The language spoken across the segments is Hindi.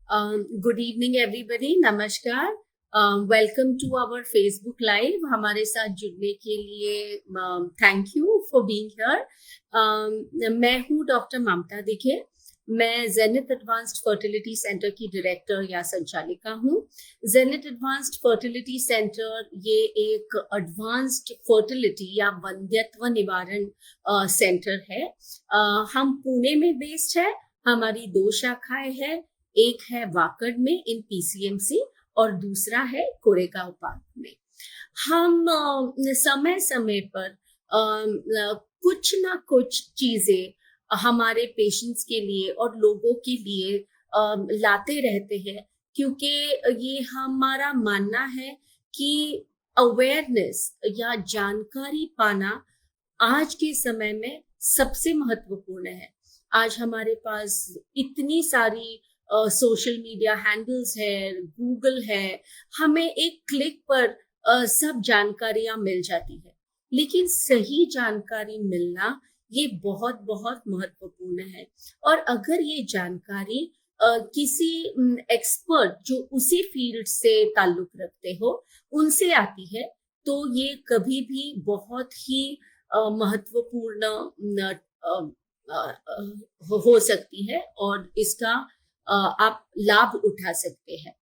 गुड इवनिंग एवरीबॉडी, नमस्कार। Welcome to our Facebook live. हमारे साथ जुड़ने के लिए thank you for being here. मैं हूँ डॉक्टर ममता दिखे। मैं जेनिथ एडवांस्ड फर्टिलिटी सेंटर की डायरेक्टर या संचालिका हूँ। जेनिथ एडवांस्ड फर्टिलिटी सेंटर ये एक एडवांस्ड फर्टिलिटी या वंध्यत्व निवारण सेंटर है। हम पुणे में बेस्ड है। हमारी 2 शाखाएं हैं। एक है वाकड में इन पीसीएमसी और दूसरा है कोरेगांव पार्क में। हम समय समय पर कुछ ना कुछ चीजें हमारे पेशेंट्स के लिए और लोगों के लिए लाते रहते हैं, क्योंकि ये हमारा मानना है कि अवेयरनेस या जानकारी पाना आज के समय में सबसे महत्वपूर्ण है। आज हमारे पास इतनी सारी सोशल मीडिया हैंडल्स है, गूगल है, हमें एक क्लिक पर सब जानकारियां मिल जाती है। लेकिन सही जानकारी मिलना ये बहुत बहुत महत्वपूर्ण है। और अगर ये जानकारी किसी एक्सपर्ट जो उसी फील्ड से ताल्लुक रखते हो उनसे आती है, तो ये कभी भी बहुत ही महत्वपूर्ण हो सकती है और इसका आप लाभ उठा सकते हैं।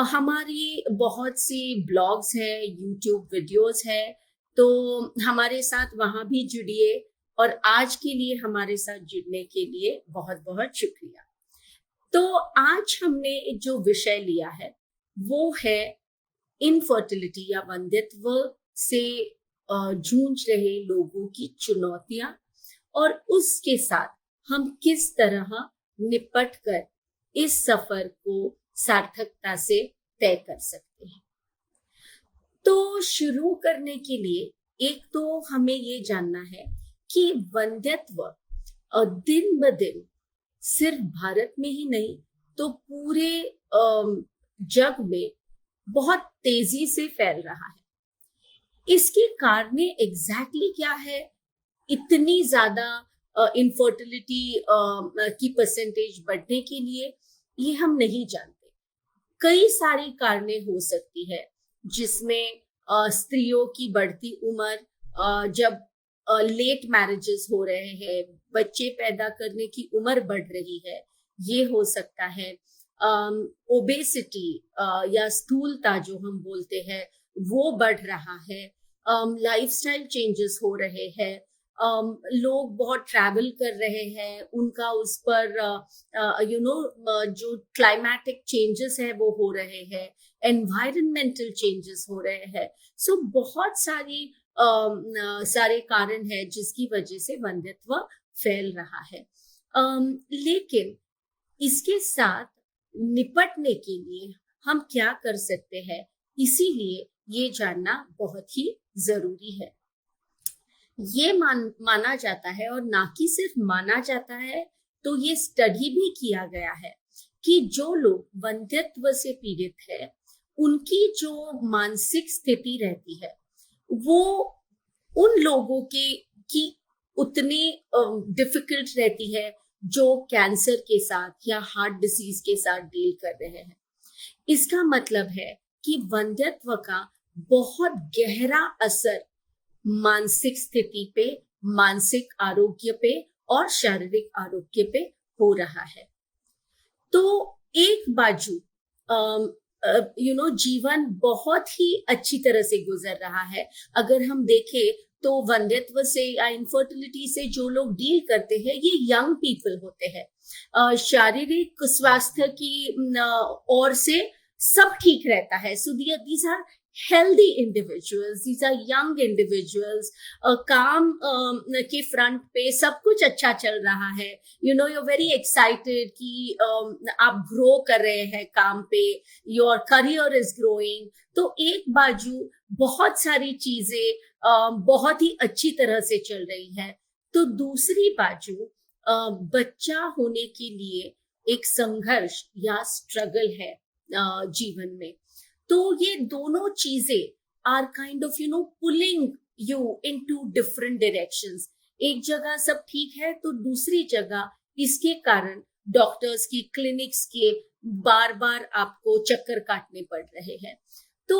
हमारी बहुत सी ब्लॉग्स है, यूट्यूब वीडियोस है, तो हमारे साथ वहां भी जुड़िए। और आज के लिए हमारे साथ जुड़ने के लिए बहुत बहुत शुक्रिया। तो आज हमने जो विषय लिया है वो है इनफर्टिलिटी या वंध्यत्व से जूझ रहे लोगों की चुनौतियां, और उसके साथ हम किस तरह निपट कर इस सफर को सार्थकता से तय कर सकते हैं। तो शुरू करने के लिए एक तो हमें ये जानना है कि वंध्यत्व दिन ब दिन सिर्फ भारत में ही नहीं तो पूरे जग में बहुत तेजी से फैल रहा है। इसके कारण एग्जैक्टली क्या है, इतनी ज्यादा इनफर्टिलिटी की परसेंटेज बढ़ने के लिए, ये हम नहीं जानते। कई सारी कारणें हो सकती है, जिसमें स्त्रियों की बढ़ती उम्र, जब लेट मैरिजेस हो रहे हैं, बच्चे पैदा करने की उम्र बढ़ रही है, ये हो सकता है। ओबेसिटी या स्थूलता जो हम बोलते हैं वो बढ़ रहा है। लाइफस्टाइल चेंजेस हो रहे हैं। लोग बहुत ट्रैवल कर रहे हैं, उनका उस पर जो क्लाइमेटिक चेंजेस है वो हो रहे हैं, एनवायरमेंटल चेंजेस हो रहे हैं। सो बहुत सारे कारण है जिसकी वजह से वंध्यत्व फैल रहा है। लेकिन इसके साथ निपटने के लिए हम क्या कर सकते हैं, इसीलिए ये जानना बहुत ही जरूरी है। ये माना जाता है, और ना कि सिर्फ माना जाता है, तो ये स्टडी भी किया गया है कि जो लोग वंध्यत्व से पीड़ित है उनकी जो मानसिक स्थिति रहती है वो उन लोगों की उतनी डिफिकल्ट रहती है जो कैंसर के साथ या हार्ट डिसीज के साथ डील कर रहे हैं। इसका मतलब है कि वंध्यत्व का बहुत गहरा असर मानसिक स्थिति पे, मानसिक आरोग्य पे और शारीरिक आरोग्य पे हो रहा है। तो एक बाजू जीवन बहुत ही अच्छी तरह से गुजर रहा है। अगर हम देखें तो वंध्यत्व से या इनफर्टिलिटी से जो लोग डील करते हैं ये यंग पीपल होते हैं। शारीरिक स्वास्थ्य की ओर से सब ठीक रहता है। So these are healthy individuals, these are young individuals, काम के फ्रंट पे सब कुछ अच्छा चल रहा है। you're very excited कि आप ग्रो कर रहे हैं काम पे, your career is growing। तो एक बाजू बहुत सारी चीजें बहुत ही अच्छी तरह से चल रही है, तो दूसरी बाजू बच्चा होने के लिए एक संघर्ष या स्ट्रगल है जीवन में। तो ये दोनों चीजें are kind of pulling you into different directions. एक जगह सब ठीक है तो दूसरी जगह इसके कारण डॉक्टर्स की क्लिनिक्स के बार बार आपको चक्कर काटने पड़ रहे हैं। तो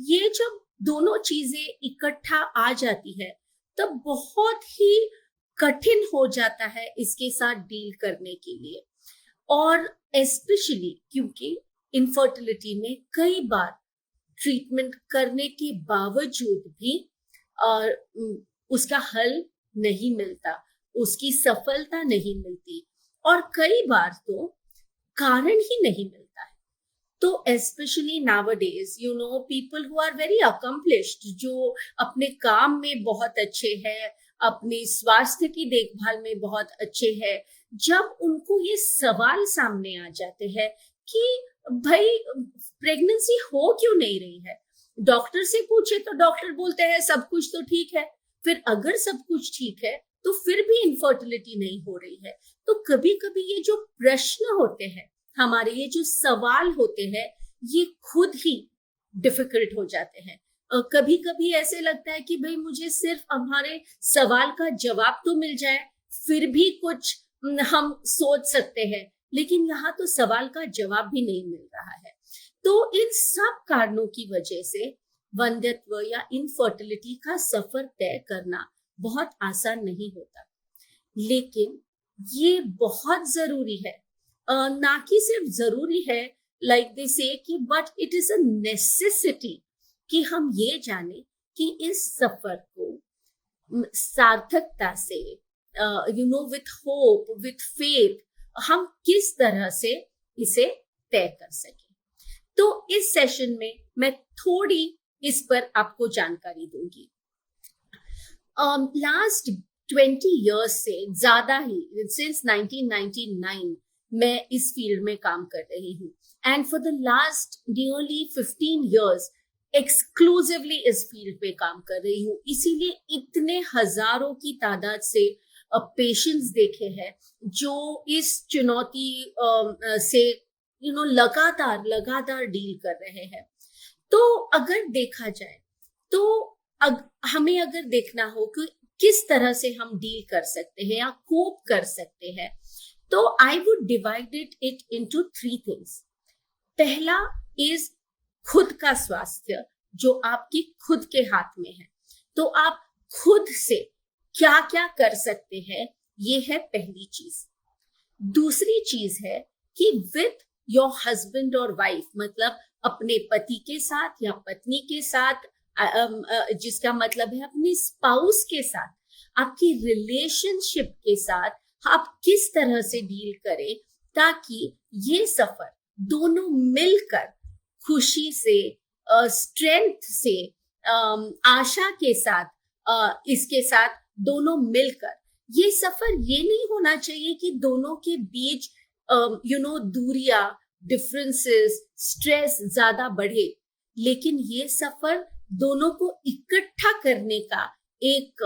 ये जब दोनों चीजें इकट्ठा आ जाती है तब बहुत ही कठिन हो जाता है इसके साथ डील करने के लिए। और एस्पेशली क्योंकि इनफर्टिलिटी में कई बार ट्रीटमेंट करने के बावजूद भी उसका हल नहीं मिलता, उसकी सफलता नहीं मिलती, और कई बार तो कारण ही नहीं मिलता है। तो especially nowadays people who are very accomplished, जो अपने काम में बहुत अच्छे हैं, अपने स्वास्थ्य की देखभाल में बहुत अच्छे हैं, जब उनको ये सवाल सामने आ जाते हैं कि भाई प्रेगनेंसी हो क्यों नहीं रही है, डॉक्टर से पूछे तो डॉक्टर बोलते हैं सब कुछ तो ठीक है। फिर अगर सब कुछ ठीक है तो फिर भी इनफर्टिलिटी नहीं हो रही है। तो कभी कभी ये जो प्रश्न होते हैं हमारे, ये जो सवाल होते हैं, ये खुद ही डिफिकल्ट हो जाते हैं। कभी कभी ऐसे लगता है कि भाई मुझे सिर्फ हमारे सवाल का जवाब तो मिल जाए, फिर भी कुछ हम सोच सकते हैं, लेकिन यहाँ तो सवाल का जवाब भी नहीं मिल रहा है। तो इन सब कारणों की वजह से वंध्यत्व या इनफर्टिलिटी का सफर तय करना बहुत आसान नहीं होता, लेकिन ये बहुत जरूरी है। ना कि सिर्फ जरूरी है, लाइक दे से कि but it is a necessity कि हम ये जाने कि इस सफर को सार्थकता से, विथ होप, विथ फेथ, हम किस तरह से इसे तय कर सके। तो इस सेशन में मैं थोड़ी इस पर आपको जानकारी दूंगी। लास्ट 20 इयर्स से ज्यादा ही, सिंस 1999 मैं इस फील्ड में काम कर रही हूँ, and for the last nearly 15 years exclusively इस फील्ड पे काम कर रही हूँ। इसीलिए इतने हजारों की तादाद से पेशेंट्स देखे हैं जो इस चुनौती से लगातार डील कर रहे हैं। तो अगर देखा जाए तो हमें अगर देखना हो कि किस तरह से हम डील कर सकते हैं या कोप कर सकते हैं, तो I would divide it into 3 things. पहला इज खुद का स्वास्थ्य, जो आपकी खुद के हाथ में है। तो आप खुद से क्या क्या कर सकते हैं, ये है पहली चीज। दूसरी चीज है कि विथ योर हस्बैंड और वाइफ, मतलब अपने पति के साथ या पत्नी के साथ, जिसका मतलब है अपने स्पाउस के साथ, आपकी रिलेशनशिप के साथ आप किस तरह से डील करें ताकि ये सफर दोनों मिलकर खुशी से, स्ट्रेंथ से, आशा के साथ, इसके साथ दोनों मिलकर, ये सफर ये नहीं होना चाहिए कि दोनों के बीच दूरियां, डिफरेंसेस, स्ट्रेस ज्यादा बढ़े, लेकिन ये सफर दोनों को इकट्ठा करने का एक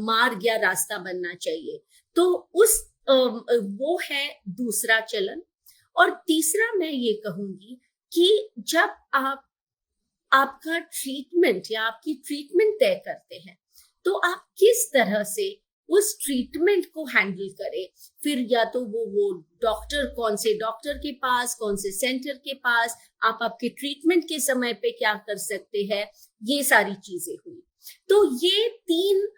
मार्ग या रास्ता बनना चाहिए। तो वो है दूसरा चलन। और तीसरा मैं ये कहूंगी कि जब आप आपका ट्रीटमेंट या आपकी ट्रीटमेंट तय करते हैं, तो आप किस तरह से उस ट्रीटमेंट को हैंडल करें। फिर या तो वो डॉक्टर, कौन से डॉक्टर के पास, कौन से सेंटर के पास, आप आपके ट्रीटमेंट के समय पे क्या कर सकते हैं, ये सारी चीजें हुई। तो ये 3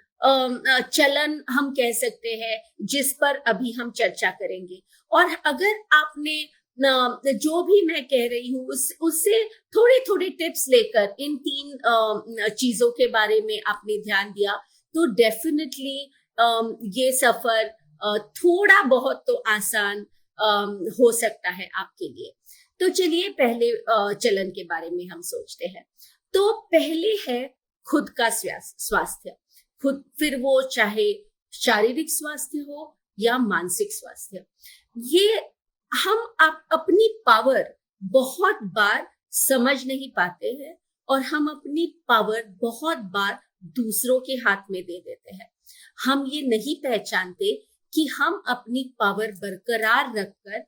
चलन हम कह सकते हैं जिस पर अभी हम चर्चा करेंगे। और अगर आपने जो भी मैं कह रही हूँ उससे थोड़े थोड़े टिप्स लेकर इन 3 चीजों के बारे में आपने ध्यान दिया, तो डेफिनेटली ये सफर थोड़ा बहुत तो आसान हो सकता है आपके लिए। तो चलिए पहले चलन के बारे में हम सोचते हैं। तो पहले है खुद का स्वास्थ्य, खुद, फिर वो चाहे शारीरिक स्वास्थ्य हो या मानसिक स्वास्थ्य। ये हम अपनी पावर बहुत बार समझ नहीं पाते हैं और हम अपनी पावर बहुत बार दूसरों के हाथ में दे देते हैं। हम ये नहीं पहचानते कि हम अपनी पावर बरकरार रखकर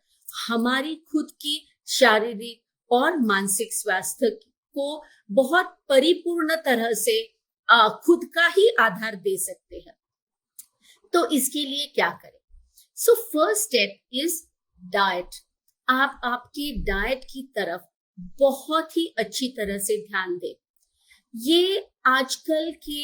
हमारी खुद की शारीरिक और मानसिक स्वास्थ्य को बहुत परिपूर्ण तरह से खुद का ही आधार दे सकते हैं। तो इसके लिए क्या करें? So first step is diet. आप आपके डाइट की तरफ बहुत ही अच्छी तरह से ध्यान दें। ये आजकल के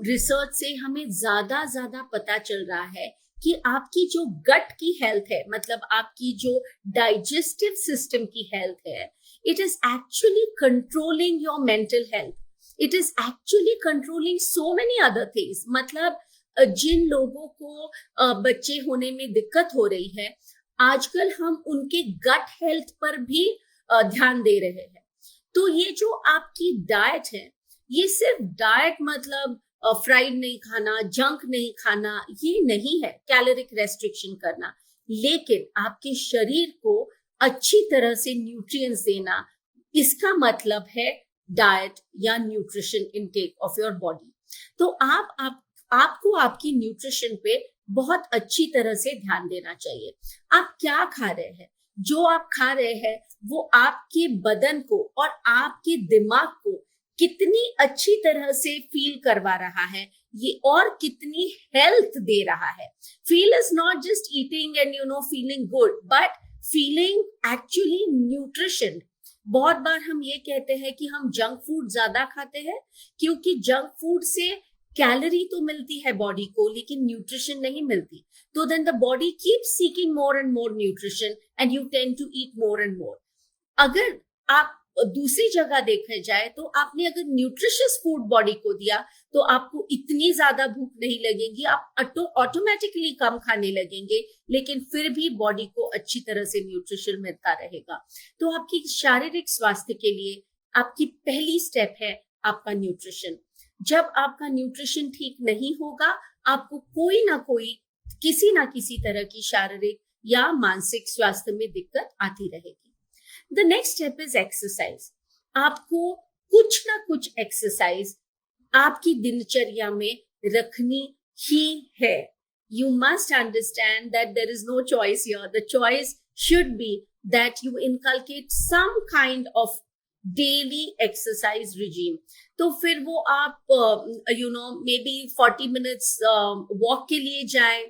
रिसर्च से हमें ज्यादा पता चल रहा है कि आपकी जो गट की हेल्थ है, मतलब आपकी जो डाइजेस्टिव सिस्टम की हेल्थ है, it is actually controlling your mental health, it is actually controlling so many other things. मतलब जिन लोगों को बच्चे होने में दिक्कत हो रही है, आजकल हम उनके गट हेल्थ पर भी ध्यान दे रहे हैं। तो ये जो आपकी डाइट है, ये सिर्फ डाइट मतलब फ्राइड नहीं खाना, जंक नहीं खाना, ये नहीं है कैलोरिक रेस्ट्रिक्शन करना, लेकिन आपके शरीर को अच्छी तरह से न्यूट्रिएंट्स देना, इसका मतलब है डाइट या nutrition intake of your body. तो आपको आपकी न्यूट्रिशन पे बहुत अच्छी तरह से ध्यान देना चाहिए। आप क्या खा रहे हैं, जो आप खा रहे हैं वो आपके बदन को और आपके दिमाग को कितनी अच्छी तरह से फील करवा रहा है, ये और कितनी हेल्थ दे रहा है। Feel is not just eating and feeling good, but feeling actually nutrition. बहुत बार हम ये कहते हैं कि हम जंक फूड ज्यादा खाते हैं, क्योंकि जंक फूड से कैलोरी तो मिलती है बॉडी को, लेकिन न्यूट्रिशन नहीं मिलती। तो then the body keep seeking more and more nutrition and you tend to eat more and more. अगर आप दूसरी जगह देखा जाए तो आपने अगर न्यूट्रिशियस फूड बॉडी को दिया तो आपको इतनी ज्यादा भूख नहीं लगेगी, आप ऑटोमेटिकली कम खाने लगेंगे, लेकिन फिर भी बॉडी को अच्छी तरह से न्यूट्रिशन मिलता रहेगा। तो आपकी शारीरिक स्वास्थ्य के लिए आपकी पहली स्टेप है आपका न्यूट्रिशन। जब आपका न्यूट्रिशन ठीक नहीं होगा, आपको कोई ना कोई किसी ना किसी तरह की शारीरिक या मानसिक स्वास्थ्य में दिक्कत आती रहेगी। The next step is exercise. आपको कुछ ना कुछ एक्सरसाइज आपकी दिनचर्या में रखनी ही है। You must understand that there is no choice here. The choice should be that you inculcate some kind of daily exercise regime. तो फिर वो आप maybe 40 minutes walk के लिए जाएं,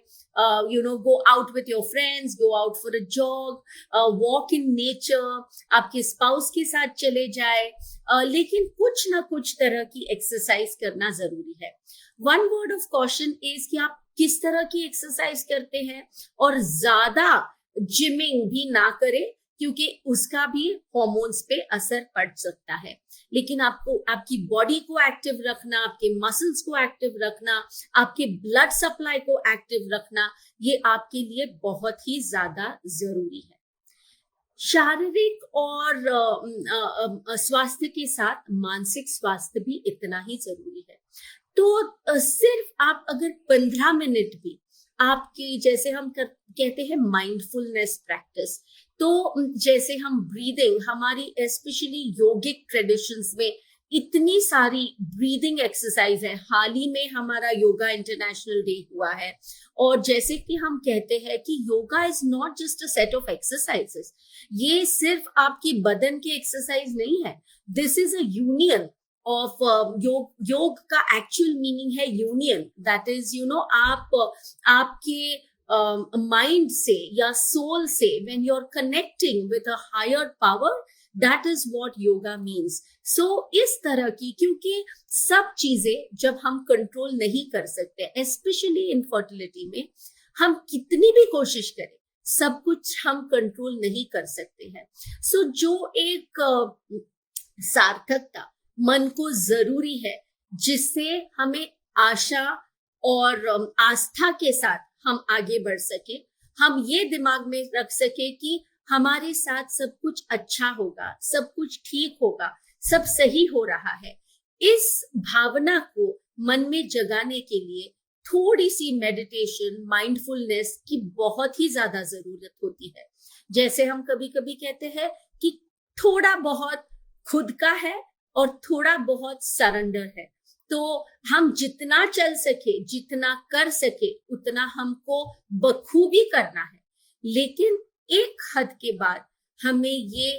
go out with your friends, go out for a jog, walk in nature, आपके स्पाउस के साथ चले जाए, लेकिन कुछ ना कुछ तरह की एक्सरसाइज करना जरूरी है। One word of caution is कि आप किस तरह की एक्सरसाइज करते हैं, और ज्यादा जिमिंग भी ना करें, क्योंकि उसका भी हॉर्मोन्स पे असर पड़ सकता है। लेकिन आपको आपकी बॉडी को एक्टिव रखना, आपके मसल्स को एक्टिव रखना, आपके ब्लड सप्लाई को एक्टिव रखना, ये आपके लिए बहुत ही ज्यादा जरूरी है। शारीरिक और स्वास्थ्य के साथ मानसिक स्वास्थ्य भी इतना ही जरूरी है। तो सिर्फ आप अगर 15 मिनट भी आपकी, जैसे हम कहते हैं माइंडफुलनेस प्रैक्टिस, तो जैसे हम ब्रीदिंग, हमारी स्पेशली योगिक ट्रेडिशंस में इतनी सारी ब्रीदिंग एक्सरसाइज है। हाल ही में हमारा योगा इंटरनेशनल डे हुआ है, और जैसे कि हम कहते हैं कि yoga is not just a set of exercises, ये सिर्फ आपकी बदन की एक्सरसाइज नहीं है, this is a union of योग का एक्चुअल मीनिंग है यूनियन। दैट इज आप आपके माइंड से या सोल से, when you are connecting with a higher power, that is what yoga means. So इस तरह की, क्योंकि सब चीजें जब हम कंट्रोल नहीं कर सकते, स्पेशली इनफर्टिलिटी में, हम कितनी भी कोशिश करें सब कुछ हम कंट्रोल नहीं कर सकते हैं। सो जो एक सार्थकता मन को जरूरी है, जिससे हमें आशा और आस्था के साथ हम आगे बढ़ सके, हम ये दिमाग में रख सके कि हमारे साथ सब कुछ अच्छा होगा, सब कुछ ठीक होगा, सब सही हो रहा है। इस भावना को मन में जगाने के लिए थोड़ी सी मेडिटेशन, माइंडफुलनेस की बहुत ही ज्यादा जरूरत होती है। जैसे हम कभी कभी कहते हैं कि थोड़ा बहुत खुद का है और थोड़ा बहुत सरेंडर है। तो हम जितना चल सके, जितना कर सके, उतना हमको बखूबी करना है, लेकिन एक हद के बाद हमें ये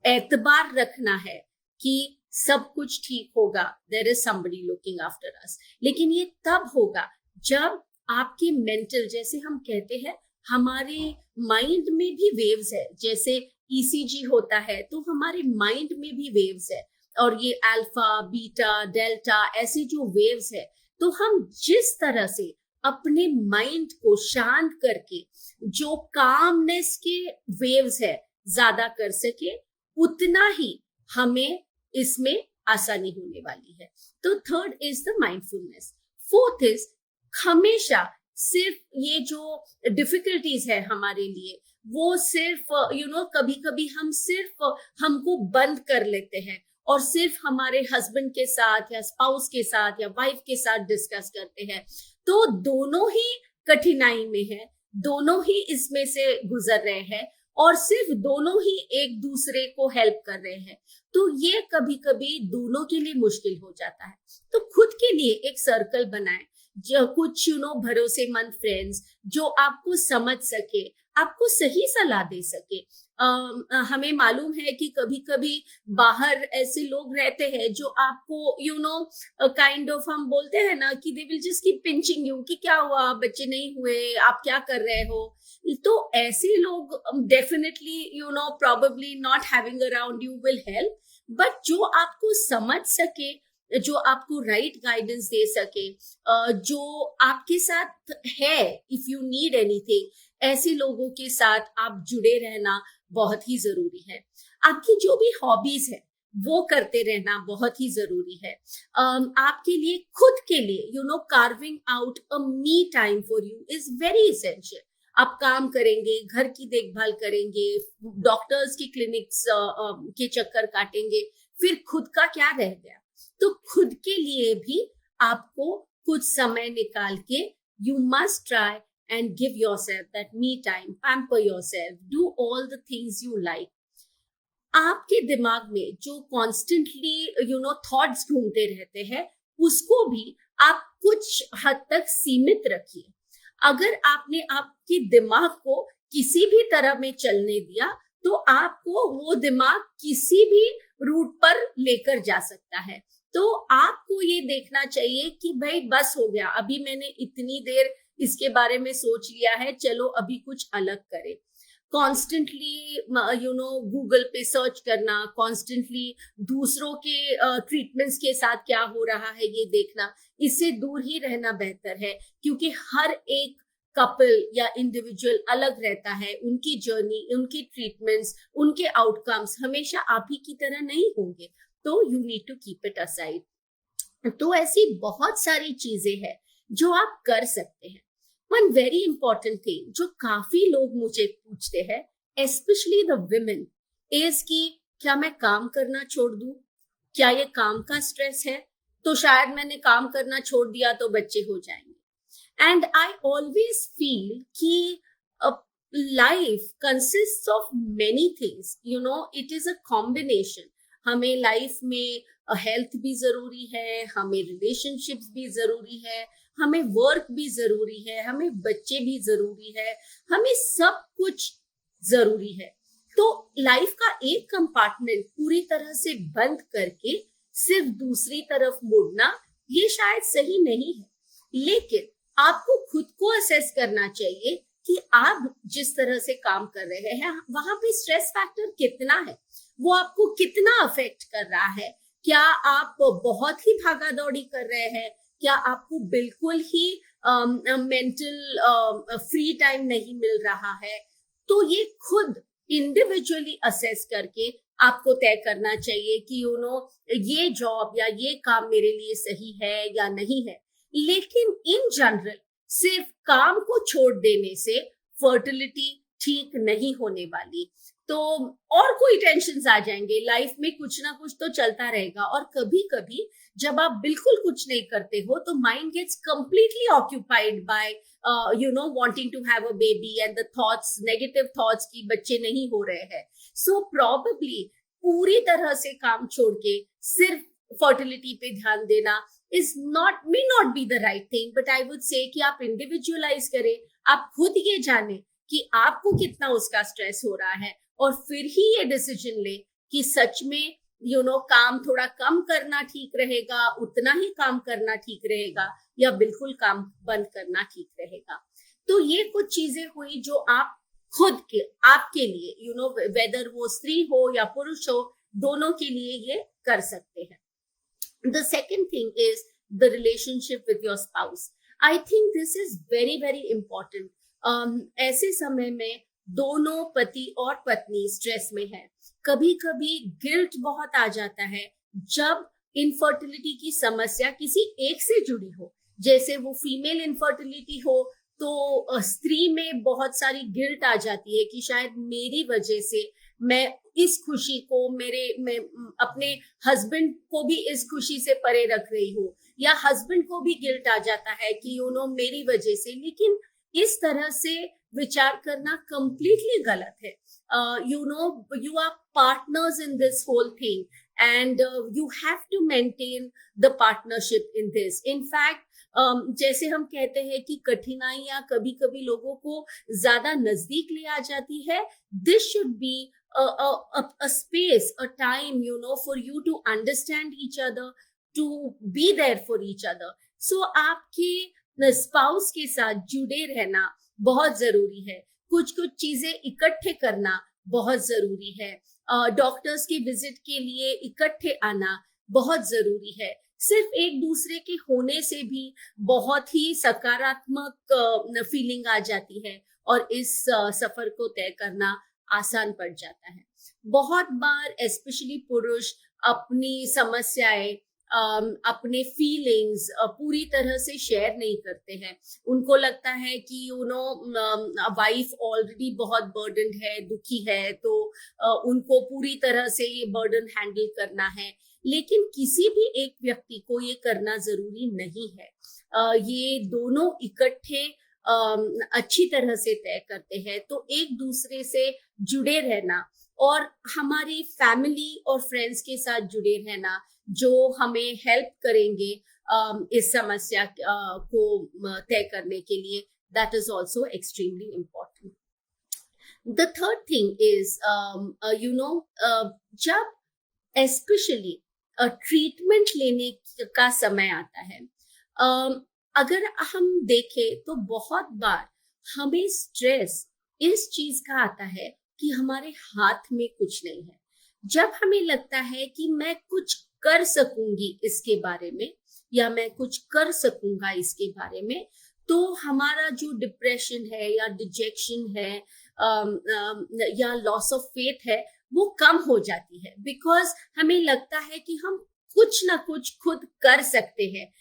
एतबार रखना है कि सब कुछ ठीक होगा, there is somebody looking after us. लेकिन ये तब होगा जब आपके मेंटल, जैसे हम कहते हैं हमारे माइंड में भी वेव्स है, जैसे ईसीजी होता है तो हमारे माइंड में भी वेव्स है, और ये अल्फा बीटा डेल्टा ऐसे जो वेव्स है, तो हम जिस तरह से अपने माइंड को शांत करके जो कामनेस के वेव्स है ज्यादा कर सके, उतना ही हमें इसमें आसानी होने वाली है। तो third is the mindfulness. Fourth is हमेशा सिर्फ ये जो डिफिकल्टीज है हमारे लिए, वो सिर्फ कभी कभी हम सिर्फ हमको बंद कर लेते हैं और सिर्फ हमारे हस्बैंड के साथ या स्पाउस के साथ या वाइफ के साथ डिस्कस करते हैं। तो दोनों ही कठिनाई में है, दोनों ही इसमें से गुजर रहे हैं और सिर्फ दोनों ही एक दूसरे को हेल्प कर रहे हैं। तो ये कभी कभी दोनों के लिए मुश्किल हो जाता है। तो खुद के लिए एक सर्कल बनाएं, जो कुछ भरोसेमंद फ्रेंड्स जो आपको समझ सके, आपको सही सलाह दे सके। हमें मालूम है कि कभी कभी बाहर ऐसे लोग रहते हैं जो आपको काइंड ऑफ, हम बोलते हैं ना कि they will just keep pinching you कि क्या हुआ, बच्चे नहीं हुए, आप क्या कर रहे हो। तो ऐसे लोग definitely probably not having around you will help, but जो आपको समझ सके, जो आपको राइट गाइडेंस दे सके, जो आपके साथ है इफ यू नीड एनीथिंग, ऐसे लोगों के साथ आप जुड़े रहना बहुत ही जरूरी है। आपकी जो भी हॉबीज है वो करते रहना बहुत ही जरूरी है। आपके लिए, खुद के लिए carving out a me time for you is very essential. आप काम करेंगे, घर की देखभाल करेंगे, डॉक्टर्स की क्लिनिक्स के चक्कर काटेंगे, फिर खुद का क्या रह गया। तो खुद के लिए भी आपको कुछ समय निकाल के you must try and give yourself that me time, pamper yourself, do all the things you like. आपके दिमाग में जो कॉन्स्टेंटली थॉट्स घूमते रहते हैं, उसको भी आप कुछ हद तक सीमित रखिए। अगर आपने आपके दिमाग को किसी भी तरह में चलने दिया, तो आपको वो दिमाग किसी भी रूट पर लेकर जा सकता है। तो आपको ये देखना चाहिए कि भाई बस हो गया, अभी मैंने इतनी देर इसके बारे में सोच लिया है, चलो अभी कुछ अलग करें। कॉन्स्टेंटली गूगल पे सर्च करना, कॉन्स्टेंटली दूसरों के ट्रीटमेंट्स के साथ क्या हो रहा है ये देखना, इससे दूर ही रहना बेहतर है। क्योंकि हर एक कपल या इंडिविजुअल अलग रहता है, उनकी जर्नी, उनकी ट्रीटमेंट्स, उनके आउटकम्स हमेशा आप ही की तरह नहीं होंगे। तो you need to keep it aside. तो ऐसी बहुत सारी चीजें हैं जो आप कर सकते हैं। वन वेरी इंपॉर्टेंट थिंग जो काफी लोग मुझे पूछते हैं, एस्पेशली द विमेन, इज कि क्या मैं काम करना छोड़ दूं? क्या ये काम का स्ट्रेस है? तो शायद मैंने काम करना छोड़ दिया तो बच्चे हो जाएंगे। एंड आई ऑलवेज फील कि life consist of many things, it is a combination. हमें लाइफ में हेल्थ भी जरूरी है, हमें रिलेशनशिप्स भी जरूरी है, हमें वर्क भी जरूरी है, हमें बच्चे भी जरूरी है, हमें सब कुछ जरूरी है। तो लाइफ का एक कंपार्टमेंट पूरी तरह से बंद करके सिर्फ दूसरी तरफ मुड़ना, ये शायद सही नहीं है। लेकिन आपको खुद को असेस करना चाहिए कि आप जिस तरह से काम कर रहे हैं, वहां पे स्ट्रेस फैक्टर कितना है, वो आपको कितना अफेक्ट कर रहा है। क्या आप बहुत ही भागा दौड़ी कर रहे हैं? क्या आपको बिल्कुल ही मेंटल फ्री टाइम नहीं मिल रहा है? तो ये खुद इंडिविजुअली असेस करके आपको तय करना चाहिए कि ये जॉब या ये काम मेरे लिए सही है या नहीं है। लेकिन इन जनरल सिर्फ काम को छोड़ देने से फर्टिलिटी ठीक नहीं होने वाली। तो और कोई टेंशन्स आ जाएंगे, लाइफ में कुछ ना कुछ तो चलता रहेगा। और कभी कभी जब आप बिल्कुल कुछ नहीं करते हो तो mind gets completely occupied by wanting to have a baby and the thoughts, negative thoughts कि बच्चे नहीं हो रहे हैं। सो प्रोबेबली पूरी तरह से काम छोड़ के सिर्फ फर्टिलिटी पे ध्यान देना may not be the right thing, but I would say कि आप इंडिविजुअलाइज करें, आप खुद ये जाने कि आपको कितना उसका स्ट्रेस हो रहा है, और फिर ही ये डिसीजन ले कि सच में काम थोड़ा कम करना ठीक रहेगा, उतना ही काम करना ठीक रहेगा, या बिल्कुल काम बंद करना ठीक रहेगा। तो ये कुछ चीजें हुई जो आप खुद के आपके लिए वेदर वो स्त्री हो या पुरुष हो, दोनों के लिए ये कर सकते हैं. The second thing is the relationship with your spouse. I think this is very very important. ऐसे समय में दोनों पति और पत्नी स्ट्रेस में है. कभी कभी गिल्ट बहुत आ जाता है जब इनफर्टिलिटी की समस्या किसी एक से जुड़ी हो. जैसे वो फीमेल इनफर्टिलिटी हो तो स्त्री में बहुत सारी गिल्ट आ जाती है कि शायद मेरी वजह से मैं इस खुशी को मैं अपने हस्बैंड को भी इस खुशी से परे रख रही हूँ, या हस्बैंड को भी गिल्ट आ जाता है कि मेरी वजह से. लेकिन इस तरह से विचार करना कंप्लीटली गलत है. You are partners in this whole thing and you have to maintain the partnership in this. In fact जैसे हम कहते हैं कि कठिनाइयां कभी कभी लोगों को ज्यादा नजदीक ले आ जाती है. This should be a space, a time, for you to understand each other, to be there for each other. So आपके स्पाउस के साथ जुड़े रहना बहुत जरूरी है. कुछ कुछ चीजें इकट्ठे करना बहुत जरूरी है. डॉक्टर्स के विजिट के लिए इकट्ठे आना बहुत जरूरी है. सिर्फ एक दूसरे के होने से भी बहुत ही सकारात्मक फीलिंग आ जाती है और इस सफर को तय करना आसान पड़ जाता है. बहुत बार स्पेशली पुरुष अपनी समस्याएं, अपने फीलिंग्स पूरी तरह से शेयर नहीं करते हैं. उनको लगता है कि वाइफ ऑलरेडी बहुत बर्डन है, दुखी है, तो उनको पूरी तरह से ये बर्डन हैंडल करना है. लेकिन किसी भी एक व्यक्ति को ये करना जरूरी नहीं है. ये दोनों इकट्ठे अच्छी तरह से तय करते हैं. तो एक दूसरे से जुड़े रहना और हमारी फैमिली और फ्रेंड्स के साथ जुड़े रहना जो हमें हेल्प करेंगे इस समस्या को तय करने के लिए, that is also extremely important. The third thing is जब एस्पेशली ट्रीटमेंट लेने का समय आता है, अगर हम देखें तो बहुत बार हमें स्ट्रेस इस चीज का आता है कि हमारे हाथ में कुछ नहीं है. जब हमें लगता है कि मैं कुछ कर सकूंगी इसके बारे में या मैं कुछ कर सकूंगा इसके बारे में, तो हमारा जो डिप्रेशन है या डिजेक्शन है या लॉस ऑफ फेथ है वो कम हो जाती है. बिकॉज हमें लगता है कि हम कुछ ना कुछ खुद कर सकते हैं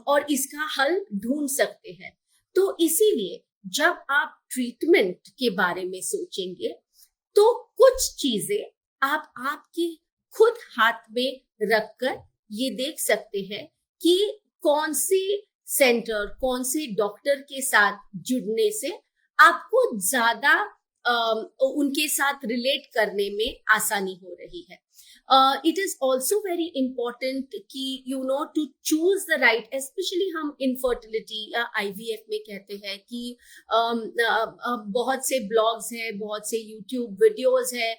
और इसका हल ढूंढ सकते हैं. तो इसीलिए जब आप ट्रीटमेंट के बारे में सोचेंगे तो कुछ चीजें आप आपके खुद हाथ में रखकर ये देख सकते हैं कि कौन सी सेंटर, कौन से डॉक्टर के साथ जुड़ने से आपको ज्यादा उनके साथ रिलेट करने में आसानी हो रही है. It is also very important कि to choose the right, especially हम infertility या IVF में कहते हैं कि बहुत से blogs हैं, बहुत से YouTube videos हैं,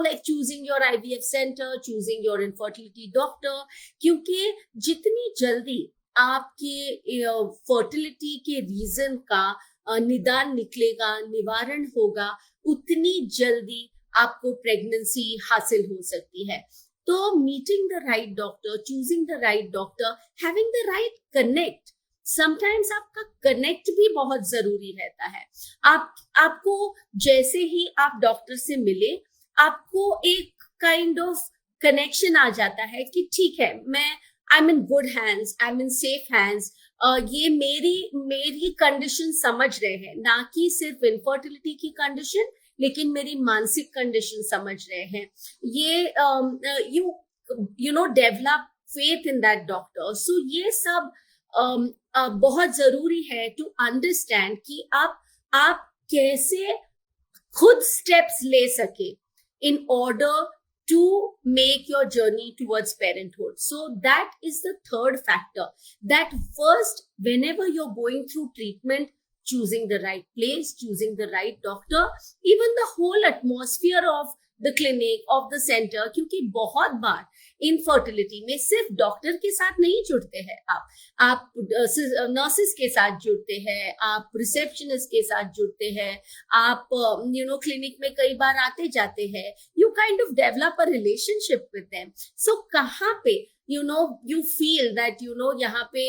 like choosing your IVF center, choosing your infertility doctor. क्योंकि जितनी जल्दी आपके fertility के reason का निदान निकलेगा, निवारण होगा, उतनी जल्दी आपको प्रेगनेंसी हासिल हो सकती है. तो meeting the right doctor, choosing the right doctor, having the right connect. Sometimes आपका कनेक्ट भी बहुत जरूरी रहता है. आपको जैसे ही आप डॉक्टर से मिले, आपको एक काइंड ऑफ कनेक्शन आ जाता है कि ठीक है, I am in good hands, I am in safe hands. ये मेरी कंडीशन समझ रहे हैं, ना कि सिर्फ इनफर्टिलिटी की कंडीशन, लेकिन मेरी मानसिक कंडीशन समझ रहे हैं. ये develop faith in that doctor. So ये सब बहुत जरूरी है टू अंडरस्टैंड कि आप कैसे खुद स्टेप्स ले सके in order to make your journey towards parenthood. So that is the third factor, that first, whenever you're going through treatment, choosing the right place, choosing the right doctor, even the whole atmosphere of the clinic of the centre, क्योंकि बहुत बार इनफर्टिलिटी में सिर्फ डॉक्टर के साथ नहीं जुड़ते हैं, आप नर्सेस के साथ जुड़ते हैं, आप रिसेप्शनिस्ट के साथ जुड़ते हैं, आप क्लिनिक में कई बार आते जाते हैं, you kind of develop a relationship with them. So कहाँ पे you feel that यहाँ पे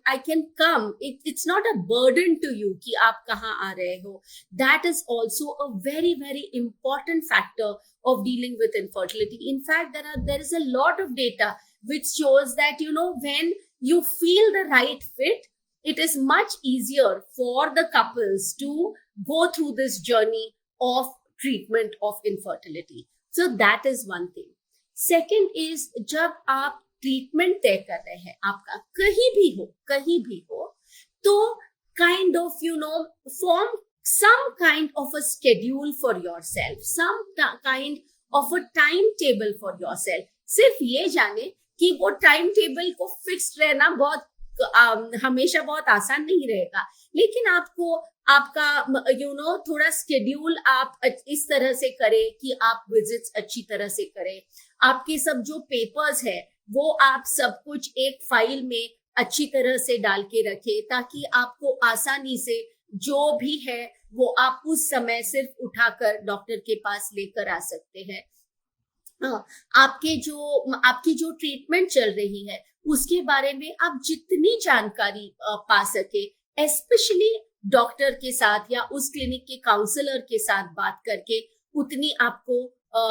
I can come, it's not a burden to you कि आप कहाँ आ रहे हो. That is also a very very important factor of dealing with infertility. In fact, there is a lot of data which shows that when you feel the right fit, it is much easier for the couples to go through this journey of treatment of infertility. So that is one thing. Second is, जब आप ट्रीटमेंट तय कर रहे हैं आपका कहीं भी हो तो kind of form some kind of a schedule for yourself, some kind of a timetable for yourself. सिर्फ ये जाने कि वो टाइम टेबल को फिक्स्ड रहना बहुत हमेशा बहुत आसान नहीं रहेगा, लेकिन आपको आपका थोड़ा स्केड्यूल आप इस तरह से करें कि आप विजिट्स अच्छी तरह से करें, आपके सब जो पेपर्स है वो आप सब कुछ एक फाइल में अच्छी तरह से डाल के रखें, ताकि आपको आसानी से जो भी है वो आप उस समय सिर्फ उठाकर डॉक्टर के पास लेकर आ सकते हैं. आपकी जो ट्रीटमेंट चल रही है उसके बारे में आप जितनी जानकारी पा सके, एस्पेशली डॉक्टर के साथ या उस क्लिनिक के काउंसलर के साथ बात करके, उतनी आपको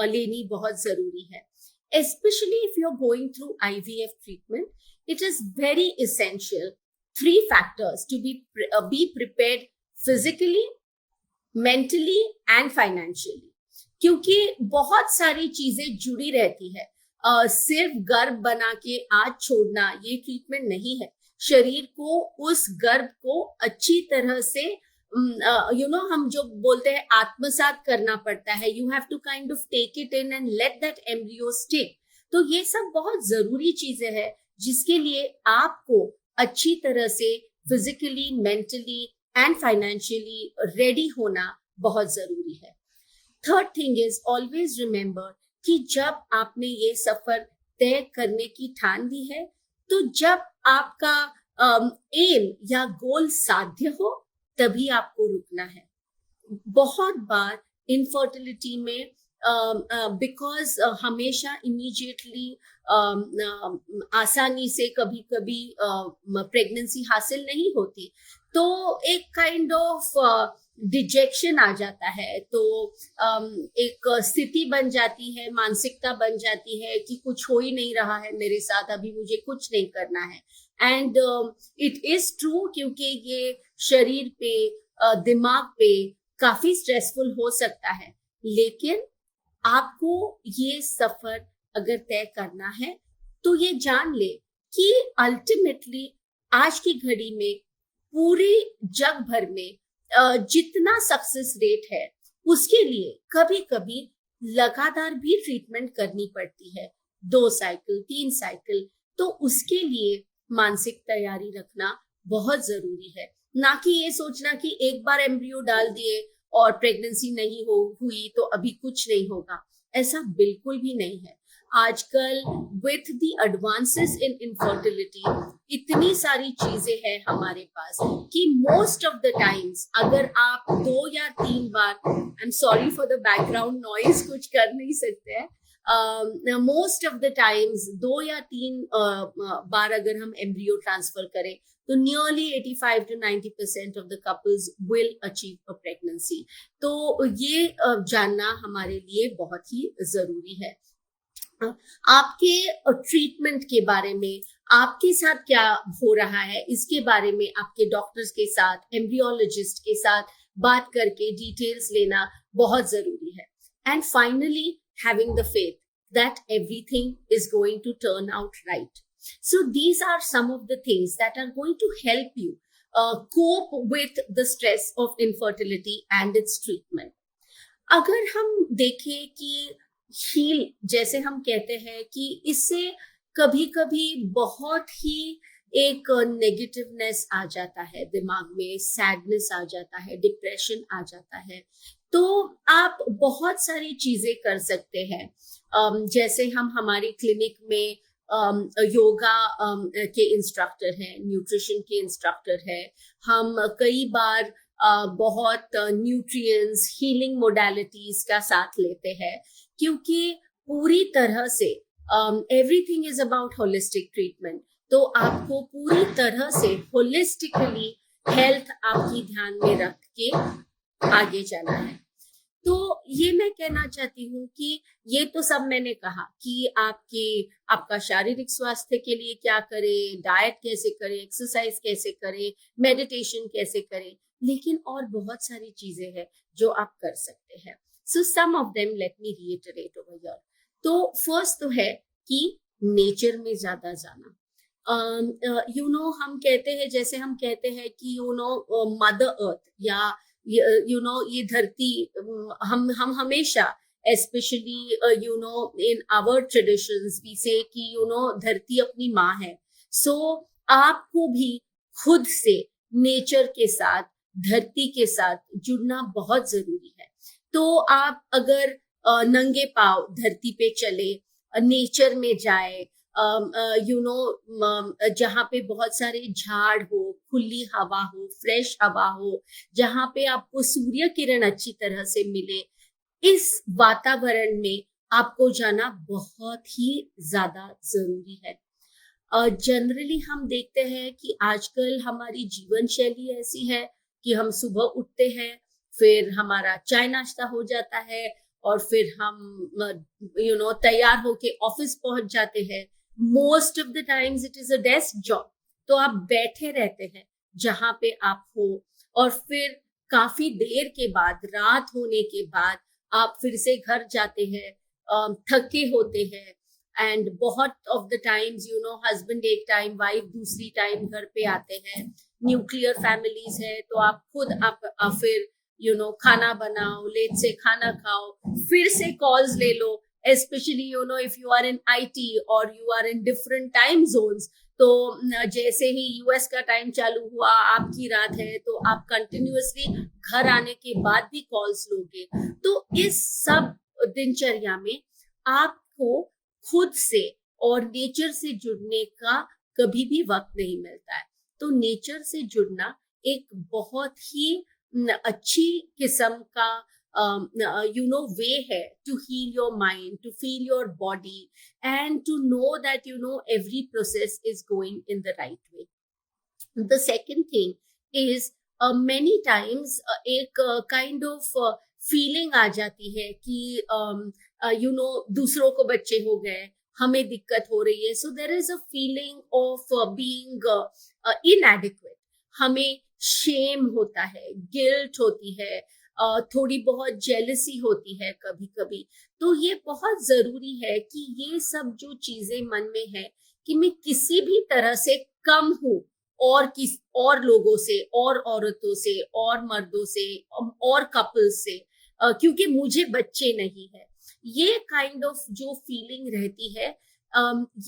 लेनी बहुत जरूरी है. Especially if you're going through IVF treatment, it is very essential 3 factors to be prepared physically, mentally and financially. क्योंकि बहुत सारी चीजें जुड़ी रहती है. सिर्फ गर्भ बना के आज छोड़ना ये ट्रीटमेंट नहीं है. शरीर को उस गर्भ को अच्छी तरह से हम जो बोलते हैं आत्मसात करना पड़ता है. You have to kind of take it in and let that embryo stick. तो ये सब बहुत जरूरी चीजें हैं जिसके लिए आपको अच्छी तरह से physically, mentally and financially ready होना बहुत जरूरी है. Third thing is always remember कि जब आपने ये सफर तय करने की ठान ली है, तो जब आपका एम या गोल साध्य हो तभी आपको रुकना है. बहुत बार इनफर्टिलिटी में बिकॉज हमेशा इमीडिएटली आसानी से कभी कभी प्रेगनेंसी हासिल नहीं होती, तो एक काइंड ऑफ डिजेक्शन आ जाता है. तो एक स्थिति बन जाती है, मानसिकता बन जाती है कि कुछ हो ही नहीं रहा है मेरे साथ, अभी मुझे कुछ नहीं करना है. एंड इट इज ट्रू, क्योंकि ये शरीर पे दिमाग पे काफी स्ट्रेसफुल हो सकता है. लेकिन आपको ये सफर अगर तय करना है तो ये जान ले कि अल्टीमेटली आज की घड़ी में पूरे जग भर में जितना सक्सेस रेट है उसके लिए कभी कभी लगातार भी ट्रीटमेंट करनी पड़ती है, 2 साइकिल 3 साइकिल. तो उसके लिए मानसिक तैयारी रखना बहुत जरूरी है. ना कि ये सोचना कि एक बार एम्ब्रियो डाल दिए और प्रेगनेंसी नहीं हुई तो अभी कुछ नहीं होगा. ऐसा बिल्कुल भी नहीं है. आजकल with the advances in infertility इतनी सारी चीजें हैं हमारे पास कि मोस्ट ऑफ द टाइम्स अगर आप 2 या 3 बार, I am sorry for the background noise, कुछ कर नहीं सकते हैं, मोस्ट ऑफ द टाइम्स 2 या 3 बार अगर हम एम्ब्रियो ट्रांसफर करें तो nearly 85 to 90% of the couples will achieve a pregnancy. तो ये जानना हमारे लिए बहुत ही जरूरी है. आपके ट्रीटमेंट के बारे में, आपके साथ क्या हो रहा है इसके बारे में आपके डॉक्टर्स के साथ, एम्ब्रियोलॉजिस्ट के साथ बात करके डिटेल्स लेना बहुत जरूरी है. And finally having the faith that everything is going to turn out right. So these are some of the things that are going to help you cope with the stress of infertility and its treatment. अगर हम देखें कि हील, जैसे हम कहते हैं कि इससे कभी कभी बहुत ही एक नेगेटिवनेस आ जाता है दिमाग में, सैडनेस आ जाता है, डिप्रेशन आ जाता है। तो आप बहुत सारी चीजें कर सकते हैं। जैसे हम हमारी क्लिनिक में योगा के इंस्ट्रक्टर हैं, न्यूट्रिशन के इंस्ट्रक्टर हैं। हम कई बार बहुत न्यूट्रिएंट्स, हीलिंग मोडालिटीज का साथ लेते हैं, क्योंकि पूरी तरह से everything is about holistic treatment. तो आपको पूरी तरह से होलिस्टिकली हेल्थ आपकी ध्यान में रख के आगे जाना है। तो ये मैं कहना चाहती हूँ कि ये तो सब मैंने कहा कि आपका शारीरिक स्वास्थ्य के लिए क्या करें, डाइट कैसे करें, एक्सरसाइज कैसे करें, मेडिटेशन कैसे करें, लेकिन और बहुत सारी चीजें हैं जो आप कर सकते हैं। So some of them let me reiterate over here. तो फर्स्ट तो है कि नेचर में ज्यादा जाना। हम कहते हैं, जैसे हम कहते हैं कि मदर अर्थ या ये धरती, हम हमेशा specially in our traditions we say कि धरती अपनी माँ है। सो आपको भी खुद से नेचर के साथ, धरती के साथ जुड़ना बहुत जरूरी है। तो आप अगर नंगे पांव धरती पे चले, नेचर में जाए, जहाँ पे बहुत सारे झाड़ हो, खुली हवा हो, फ्रेश हवा हो, जहाँ पे आपको सूर्य किरण अच्छी तरह से मिले, इस वातावरण में आपको जाना बहुत ही ज्यादा जरूरी है। जनरली हम देखते हैं कि आजकल हमारी जीवन शैली ऐसी है कि हम सुबह उठते हैं, फिर हमारा चाय नाश्ता हो जाता है और फिर हम तैयार होके ऑफिस पहुंच जाते हैं। Most of the times it is a desk job. तो आप बैठे रहते हैं जहां पे आप हो, और फिर काफी देर के बाद, रात होने के बाद आप फिर से घर जाते हैं, थके होते हैं। एंड बहुत ऑफ द टाइम्स हस्बैंड एक टाइम, वाइफ दूसरी टाइम घर पे आते हैं। न्यूक्लियर फैमिलीज है तो आप खुद फिर खाना बनाओ, लेट से खाना खाओ, फिर से कॉल्स ले लो, especially if you are in IT or you are in different time zones। तो जैसे ही यूएस का टाइम चालू हुआ, आपकी रात है, तो आप कंटिन्यूअसली घर आने के बाद भी कॉल्स लोगे। तो इस सब दिनचर्या में आपको खुद से और नेचर से जुड़ने का कभी भी वक्त नहीं मिलता है। तो नेचर से जुड़ना एक बहुत ही अच्छी किस्म का way है to heal your mind, to feel your body, and to know that every process is going in the right way. The second thing is many times एक kind of feeling आ जाती है कि दूसरों को बच्चे हो गए, हमें दिक्कत हो रही है। So there is a feeling of being inadequate। हमें शेम होता है, गिल्ट होती है, थोड़ी बहुत जेलसी होती है कभी कभी। तो ये बहुत जरूरी है कि ये सब जो चीजें मन में है कि मैं किसी भी तरह से कम हूं और लोगों से, और औरतों से, और मर्दों से, और कपल्स से, क्योंकि मुझे बच्चे नहीं है। ये काइंड ऑफ जो फीलिंग रहती है,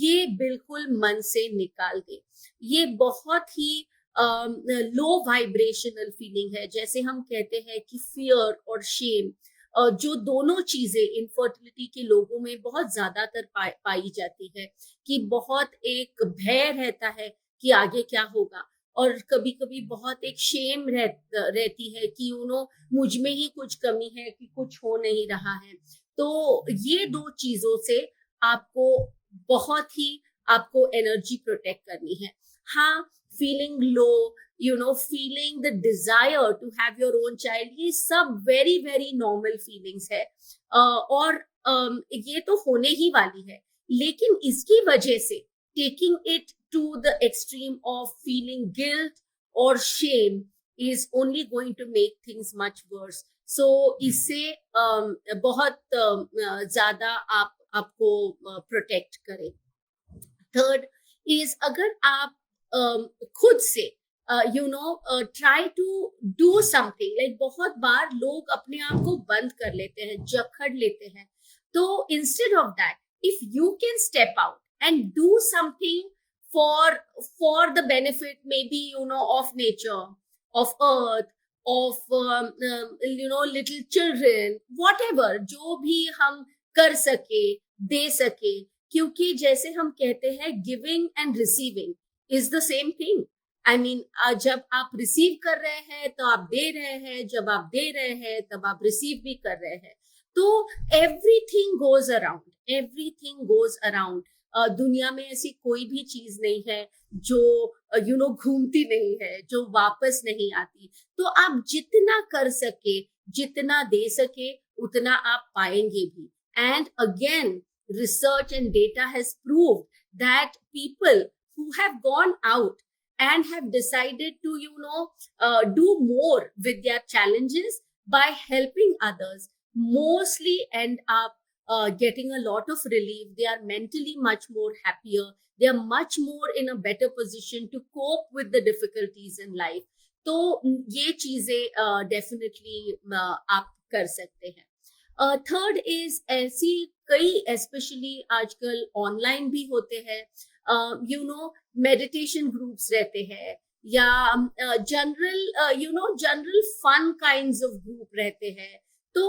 ये बिल्कुल मन से निकाल दे। ये बहुत ही लो वाइब्रेशनल फीलिंग है। जैसे हम कहते हैं कि फियर और शेम, जो दोनों चीजें इनफर्टिलिटी के लोगों में बहुत ज्यादातर पाई जाती है, कि बहुत एक भय रहता है कि आगे क्या होगा, और कभी कभी बहुत एक शेम रहती है कि मुझ में ही कुछ कमी है, कि कुछ हो नहीं रहा है। तो ये दो चीजों से आपको एनर्जी प्रोटेक्ट करनी है। हाँ, feeling low, feeling the desire to have your own child, ये सब very very normal feelings है, और ये तो होने ही वाली है। लेकिन इसकी वजह से taking it to the extreme of feeling guilt or shame is only going to make things much worse। So इससे बहुत ज्यादा आपको प्रोटेक्ट करें। थर्ड इज, अगर आप खुद से try to do something, like बहुत बार लोग अपने आप को बंद कर लेते हैं, जकड़ लेते हैं। तो instead of that, if you can step out and do something for for the benefit, maybe, of nature, of earth, of little children, whatever, जो भी हम कर सके, दे सके, क्योंकि जैसे हम कहते हैं, giving and receiving is the same thing. I mean, जब आप रिसीव कर रहे हैं तो आप दे रहे हैं, जब आप दे रहे हैं तब आप रिसीव भी कर रहे हैं। तो everything goes around, everything goes around. दुनिया में ऐसी कोई भी चीज नहीं है जो घूमती नहीं है, जो वापस नहीं आती। तो आप जितना कर सके, जितना दे सके, उतना आप पाएंगे भी। And again, research and data has proved that people who have gone out and have decided to do more with their challenges by helping others mostly end up getting a lot of relief. They are mentally much more happier, they are much more in a better position to cope with the difficulties in life. तो ये चीजें डेफिनेटली आप कर सकते हैं। थर्ड इज, ऐसी कई स्पेशली आजकल ऑनलाइन भी होते हैं, मेडिटेशन ग्रुप्स रहते हैं, या general fun kinds of group रहते हैं। तो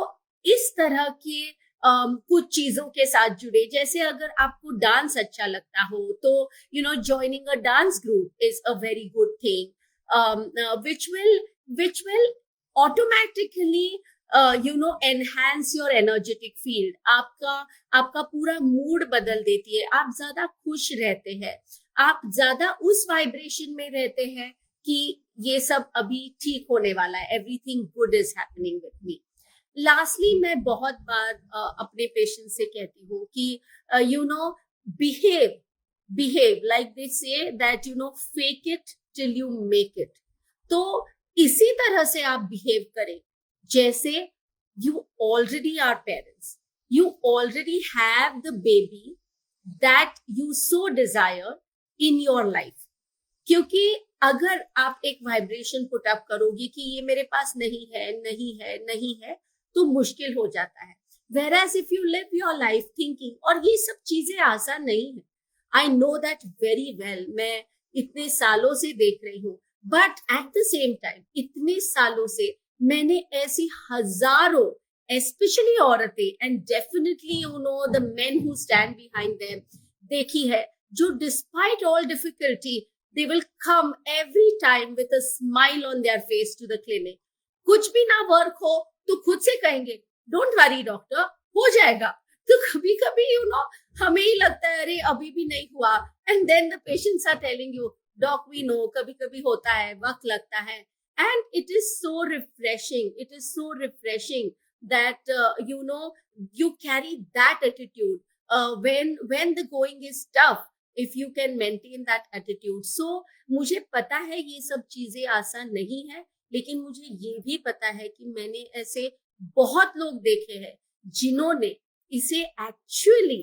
इस तरह के कुछ चीजों के साथ जुड़े, जैसे अगर आपको डांस अच्छा लगता हो तो joining a dance group is a very good thing, which will automatically enhance your energetic field। आपका पूरा मूड बदल देती है, आप ज्यादा खुश रहते हैं, आप ज्यादा उस वाइब्रेशन में रहते हैं कि ये सब अभी ठीक होने वाला है, everything good is happening with me. Lastly, मैं बहुत बार अपने पेशेंट से कहती हूँ कि behave like they say that fake it till you make it। तो इसी तरह से आप बिहेव करें जैसे you already are parents, you already have the baby that you so desire in your life। क्योंकि अगर आप एक वाइब्रेशन पुट अप करोगे कि ये मेरे पास नहीं है, नहीं है, नहीं है, तो मुश्किल हो जाता है। Whereas if you live your life thinking, और ये सब चीजें आसान नहीं है, I know that very well, मैं इतने सालों से देख रही हूँ, but at the same time इतने सालों से मैंने ऐसी हजारों, स्पेशली औरतें and definitely the men who stand behind them, देखी है, जो despite all difficulty they will come every time with a smile on their face to the clinic। कुछ भी ना वर्क हो तो खुद से कहेंगे, डोंट वरी डॉक्टर, हो जाएगा। तो कभी कभी हमें ही लगता है अरे अभी भी नहीं हुआ, and then the patients are telling you, doc we know कभी कभी होता है, वक्त लगता है। And it is so refreshing, it is so refreshing that you carry that attitude when the going is tough, if you can maintain that attitude। So मुझे पता है ये सब चीजें आसान नहीं है, लेकिन मुझे ये भी पता है कि मैंने ऐसे बहुत लोग देखे हैं जिन्होंने इसे एक्चुअली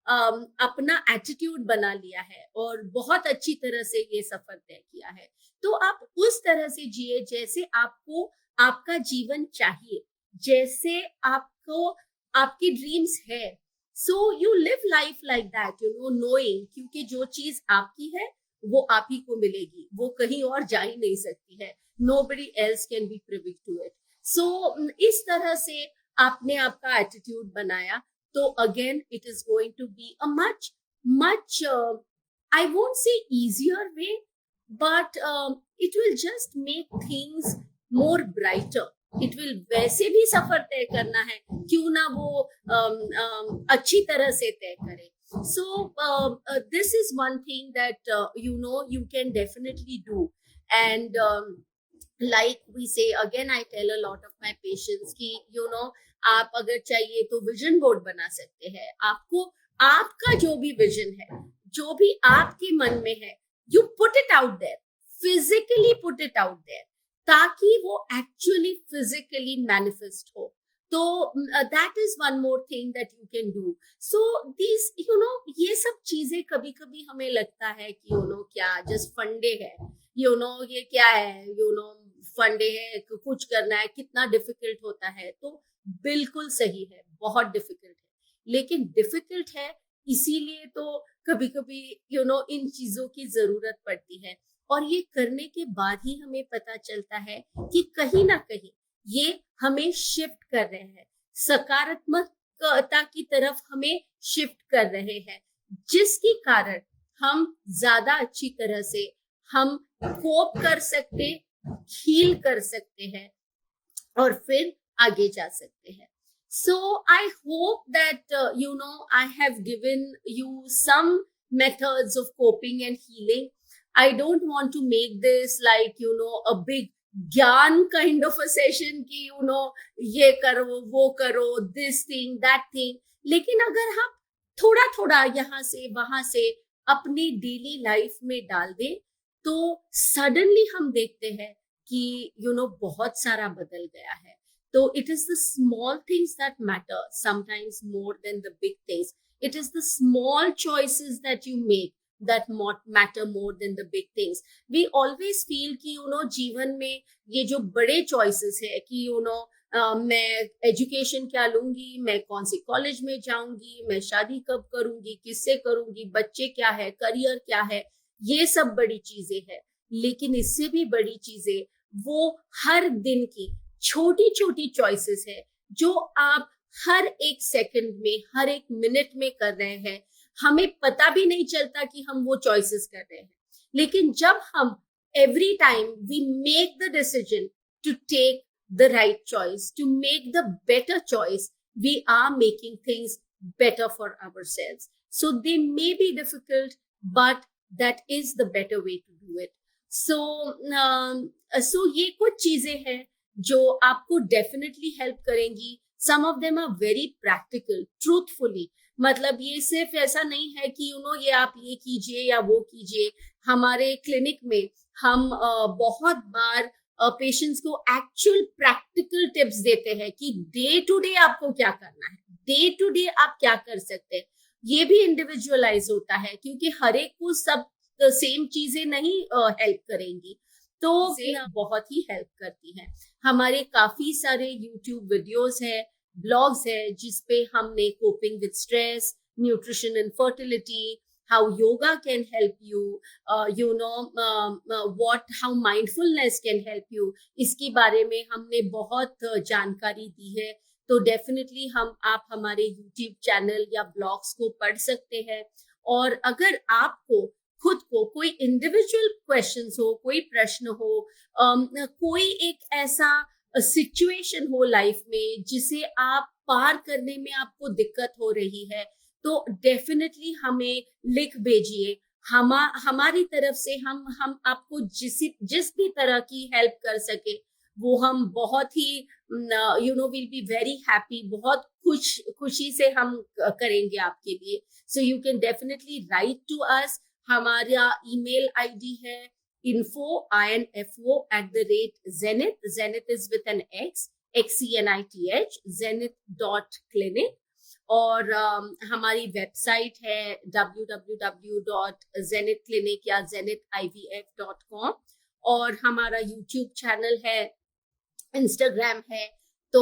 अपना एटीट्यूड बना लिया है और बहुत अच्छी तरह से ये सफर तय किया है। तो आप उस तरह से जिए जैसे आपको आपका जीवन चाहिए, जैसे आपको आपकी ड्रीम्स है। So you live life like that, knowing, क्योंकि जो चीज आपकी है वो आप ही को मिलेगी, वो कहीं और जा ही नहीं सकती है। Nobody else can be privy to it. So इस तरह से आपने आपका एटीट्यूड बनाया, तो again it is going to be a much I won't say easier way, but it will just make things more brighter। it will, वैसे भी सफर तय करना है, क्यों ना वो अच्छी तरह से तय करे। so this is one thing that you can definitely do। and like we say, again I tell a lot of my patients कि आप अगर चाहिए तो विजन बोर्ड बना सकते हैं। आपको आपका जो भी विजन है, जो भी आपके मन में है, you put it out there, physically put it out there, ताकि वो एक्चुअली फिजिकली मैनिफेस्ट हो। तो that is one more thing that you can do. So this ये सब चीजें कभी कभी हमें लगता है कि क्या जस्ट फंडे है, ये क्या है, फंडे है, कुछ करना है, कितना डिफिकल्ट होता है। तो बिल्कुल सही है, बहुत डिफिकल्ट है, लेकिन डिफिकल्ट है इसीलिए तो कभी कभी इन चीजों की जरूरत पड़ती है। और ये करने के बाद ही हमें पता चलता है कि कहीं ना कहीं ये हमें शिफ्ट कर रहे हैं, सकारात्मकता की तरफ हमें शिफ्ट कर रहे हैं, जिसके कारण हम ज्यादा अच्छी तरह से हम कोप कर सकते, हील कर सकते हैं और फिर आगे जा सकते हैं। So I hope that I have given you some methods of coping and healing. I don't want to make this like a big ज्ञान kind of a session कि ये करो वो करो, this thing that thing. लेकिन अगर हम थोड़ा थोड़ा यहाँ से वहां से अपनी डेली लाइफ में डाल दें तो सडनली हम देखते हैं कि बहुत सारा बदल गया है। So it is the small things that matter sometimes more than the big things. It is the small choices that you make that matter more than the big things. We always feel कि जीवन में ये जो बड़े choices है कि मैं एजुकेशन क्या लूंगी, मैं कौन सी कॉलेज में जाऊंगी, मैं शादी कब करूंगी, किससे करूंगी, बच्चे क्या है, करियर क्या है, ये सब बड़ी चीजें हैं। लेकिन इससे भी बड़ी चीजें वो हर दिन की छोटी छोटी चॉइसेस है जो आप हर एक सेकंड में, हर एक मिनट में कर रहे हैं। हमें पता भी नहीं चलता कि हम वो चॉइसेस कर रहे हैं, लेकिन जब हम every time we make the decision to take the right choice, to make the better choice, we are making things better for ourselves. So they may be difficult, but that is the better way to do it. So ये कुछ चीजें हैं जो आपको डेफिनेटली हेल्प करेंगी। Some of them are very practical, truthfully. मतलब ये सिर्फ ऐसा नहीं है कि ये आप ये कीजिए या वो कीजिए। हमारे क्लिनिक में हम बहुत बार पेशेंट्स को एक्चुअल प्रैक्टिकल टिप्स देते हैं कि डे टू डे आपको क्या करना है, डे टू डे आप क्या कर सकते हैं। ये भी इंडिविजुअलाइज होता है क्योंकि हर एक को सब सेम चीजें नहीं हेल्प करेंगी, तो बहुत ही हेल्प करती हैं। हमारे काफी सारे यूट्यूब वीडियोस है, ब्लॉग्स है, जिसपे हमने coping with stress, nutrition and fertility, how yoga can help you, how mindfulness can help you, इसके बारे में हमने बहुत जानकारी दी है। तो डेफिनेटली आप हमारे यूट्यूब चैनल या ब्लॉग्स को पढ़ सकते हैं। और अगर आपको खुद को कोई इंडिविजुअल क्वेश्चंस हो, कोई प्रश्न हो, कोई एक ऐसा सिचुएशन हो लाइफ में जिसे आप पार करने में आपको दिक्कत हो रही है, तो डेफिनेटली हमें लिख भेजिए। हमारी तरफ से हम आपको जिस भी तरह की हेल्प कर सके वो हम बहुत ही विल बी वेरी हैप्पी, बहुत खुशी से हम करेंगे आपके लिए। So you can definitely write to us. हमारा ईमेल आईडी है info@zenith, zenith is with an x, xenith, zenith.clinic। और हमारी वेबसाइट है www.zenithclinic या zenithivf.com। और हमारा यूट्यूब चैनल है, इंस्टाग्राम है, तो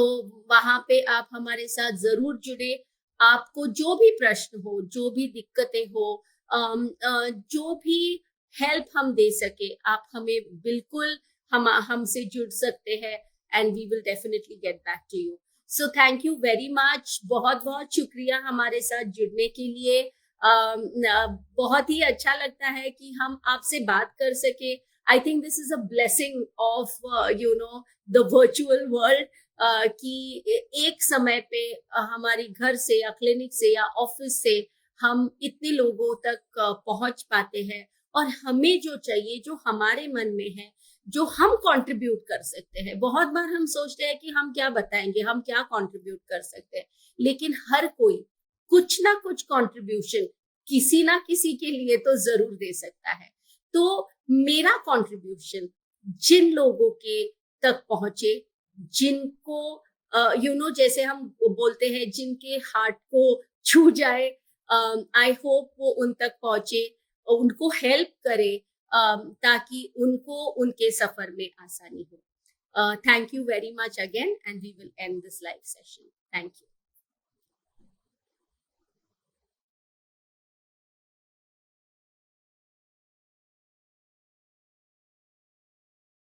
वहां पे आप हमारे साथ जरूर जुड़े। आपको जो भी प्रश्न हो, जो भी दिक्कतें हो, जो भी हेल्प हम दे सके, आप हमें बिल्कुल हमसे जुड़ सकते हैं and we will definitely get back to you. So thank you very much, बहुत बहुत शुक्रिया हमारे साथ जुड़ने के लिए। बहुत ही अच्छा लगता है कि हम आपसे बात कर सके। I think this is a blessing of the virtual world कि एक समय पे हमारे घर से या क्लिनिक से या ऑफिस से हम इतने लोगों तक पहुंच पाते हैं। और हमें जो चाहिए, जो हमारे मन में है, जो हम कंट्रीब्यूट कर सकते हैं। बहुत बार हम सोचते हैं कि हम क्या बताएंगे, हम क्या कंट्रीब्यूट कर सकते हैं, लेकिन हर कोई कुछ ना कुछ कंट्रीब्यूशन किसी ना किसी के लिए तो जरूर दे सकता है। तो मेरा कंट्रीब्यूशन जिन लोगों के तक पहुंचे, जिनको जैसे हम बोलते हैं जिनके हार्ट को छू जाए, आई होप वो उन तक पहुंचे, उनको हेल्प करे, ताकि उनको उनके सफर में आसानी हो। Thank you very much again and we will end this live session. Thank you.